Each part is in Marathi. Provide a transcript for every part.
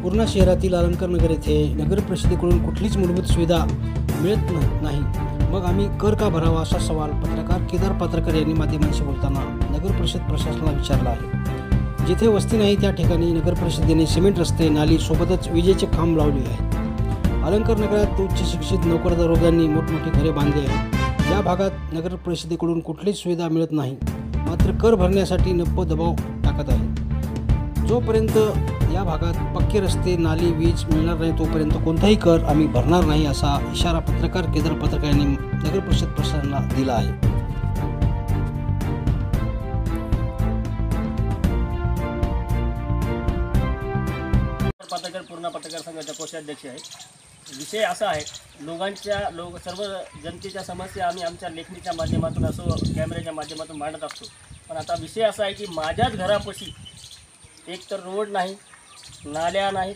पूर्णा शहरातील अलंकार नगर येथे नगर परिषदेकडून कुठलीच मूलभूत सुविधा मिळत नाही, मग आम्ही कर का भरावा असा सवाल पत्रकार केदार पात्रकर यांनी माध्यमांशी बोलताना नगर परिषद प्रशासनाला विचारला आहे। जिथे वस्ती नाही त्या ठिकाणी नगर परिषदेने सिमेंट रस्ते, नाली सोबतच विजेचे खांब लावले आहेत। अलंकार नगरात उच्च शिक्षित नोकरदारांनी मोठमोठी घरे बांधली आहेत। या भागात नगर परिषदेकडून कुठलीच सुविधा मिळत नाही, मात्र कर भरण्यासाठी नप्प दबाव टाकत आहे। जोपर्यंत या भागात पक्के रस्ते, नाली, वीज मिळणार नाही तोपर्यंत कोणताही कर आम्ही भरणार नाही असा इशारा पत्रकार केदार पात्रकर यांनी नगर परिषद प्रशासनाला दिला आहे। पत्रकार पूर्णा पत्रकार संघाचे कोषाध्यक्ष आहे। विषय असा आहे, सर्व जनतेच्या समस्या आम्ही आमच्या लेखणीच्या माध्यमातून असो, कॅमेऱ्याच्या माध्यमातून मांडत असतो। पण आता विषय असा आहे की माझ्याच घरापाशी एक तर रोड नाही, नाल्या नाहीत,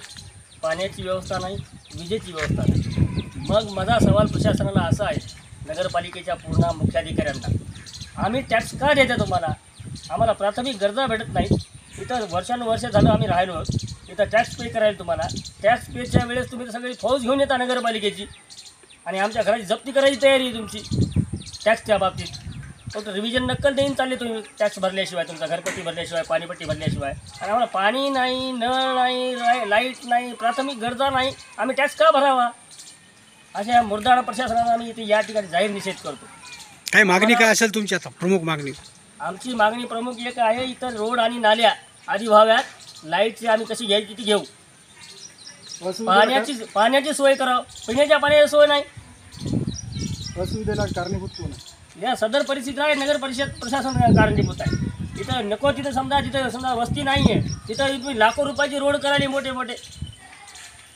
पाण्याची व्यवस्था नाही, विजेची व्यवस्था नाही। मग माझा सवाल प्रशासनाला असा आहे, नगरपालिकेच्या पूर्ण मुख्याधिकाऱ्यांना, आम्ही टॅक्स का द्यायचा तुम्हाला? आम्हाला प्राथमिक गरजा भेटत नाहीत। इथं वर्षानुवर्ष झालं आम्ही राहिलो, इथं टॅक्स पे करायला तुम्हाला। टॅक्स पेच्या वेळेस तुम्ही सगळी फौज घेऊन येता नगरपालिकेची आणि आमच्या घराची जप्ती करायची तयारी आहे तुमची टॅक्सच्या बाबतीत। फक्त रिव्हिजन नक्कल देऊन चालले तुम्ही टॅक्स भरल्याशिवाय, तुमचा घरपट्टी भरल्याशिवाय, पाणीपट्टी भरल्याशिवाय। आणि आम्हाला पाणी नाही, नळ नाही, लाईट नाही, प्राथमिक गरजा नाही, आम्ही टॅक्स का भरावा? अशा मुर्दाळ प्रशासनाला आम्ही इथे या ठिकाणी जाहीर निषेध करतो। काय मागणी काय असेल तुमची आता प्रमुख मागणी? आमची मागणी प्रमुख एक आहे, इथं रोड आणि नाल्या आधी व्हाव्यात, लाईटची आम्ही कशी घ्यायची ती घेऊ, पाण्याची सोय करावं, पिण्याच्या पाण्याची सोय नाही। असुविधेला कारणीभूत कोण आहे? या सदर परिस्थिती आहे, नगर परिषद प्रशासन कारणीभूत आहे। इथं नको तिथं समजा, जिथं समजा वस्ती नाही आहे तिथं तुम्ही लाखो रुपयाची रोड करायले, मोठे मोठे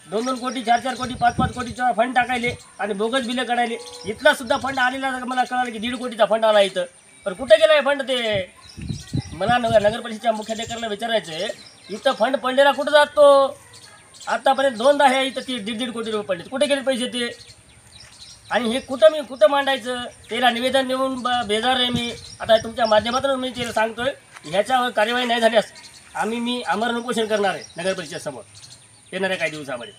2-2 कोटी, 4-4 कोटी, 5-5 कोटीचा फंड टाकायले आणि बोगस बिलं काढायले। इथला सुद्धा फंड आलेला मला कळालं की 1.5 कोटीचा फंड आला इथं, पण कुठे गेला आहे फंड? ते मला नगर परिषदेच्या मुख्याधिकाऱ्याला विचारायचं आहे, इथं फंड पडलेला कुठं जातो? आत्तापर्यंत 2दा हे इथं 1.5 कोटी रुपये पडले, कुठे गेले पैसे ते? आणि हे कुठं मांडायचं? त्याला निवेदन देऊन बेजार आहे मी। आता तुमच्या माध्यमातून मी त्याला सांगतोय, ह्याच्यावर कार्यवाही नाही झाल्यास मी आमरण उपोषण करणार आहे नगर परिषदेसमोर येणाऱ्या काही दिवसामध्ये।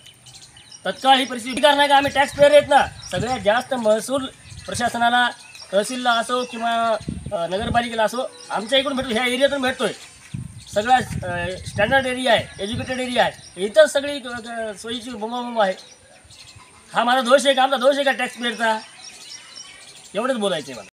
तत्काळ ही परिस्थिती करणार का? आम्ही टॅक्स पेअर आहेत ना। सगळ्यात जास्त महसूल प्रशासनाला, तहसीलला असो किंवा नगरपालिकेला असो, आमच्या इकडून भेटतो, ह्या एरियातून भेटतोय। सगळ्या स्टँडर्ड एरिया आहे, एज्युकेटेड एरिया आहे, इथं सगळी सोयीची बोंबाबोंब आहे। हा माझा दोष आहे का? आमचा दोष आहे का टॅक्स पेअरचा? एवढंच बोलायचं आहे मला।